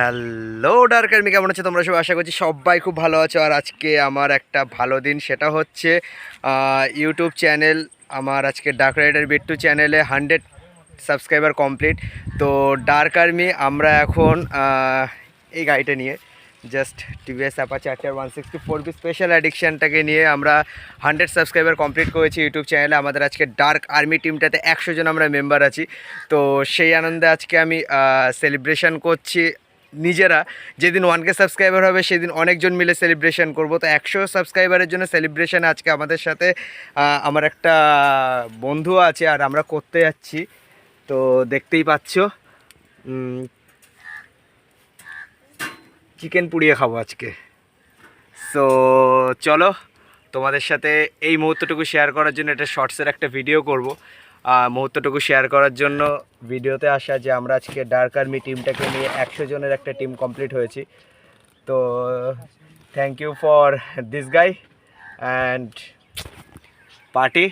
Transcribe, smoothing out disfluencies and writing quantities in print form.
Hello dark army, কেমন আছো তোমরা? সবাই আশা করছি সবাই খুব ভালো আছো। আর আজকে আমার একটা ভালো দিন, সেটা হচ্ছে ইউটিউব চ্যানেল আমার আজকে ডার্ক রাইডার বিট্টু চ্যানেলে 100 সাবস্ক্রাইবার কমপ্লিট। তো ডার্ক আর্মি আমরা এখন এই গাড়িটা নিয়ে just TVS Apache RTR 164 special অ্যাডিকশানটাকে নিয়ে আমরা 100 সাবস্ক্রাইবার কমপ্লিট করেছি ইউটিউব চ্যানেলে। আমাদের আজকে ডার্ক আর্মি টিমটাতে 100 জন আমরা মেম্বার আছি। তো সেই আনন্দে আজকে আমি সেলিব্রেশন করছি নিজেরা। যেদিন 1K সাবস্ক্রাইবার হবে সেদিন অনেকজন মিলে সেলিব্রেশন করব। তো 100 সাবস্ক্রাইবারের জন্য সেলিব্রেশন আজকে আমাদের সাথে আমার একটা বন্ধু আছে আর আমরা করতে যাচ্ছি। তো দেখতেই পাচ্ছ চিকেন পুড়িয়ে খাবো আজকে। সো চলো তোমাদের সাথে এই মুহূর্তটুকু শেয়ার করার জন্য এটা শর্টসের একটা ভিডিও করব। মুহূর্তটুকু শেয়ার করার জন্য ভিডিওতে আসা যে আমরা আজকে ডার্ক আর্মি টিমটাকে নিয়ে 100 জনের একটা টিম কমপ্লিট হয়েছি। তো thank you for this guy and party.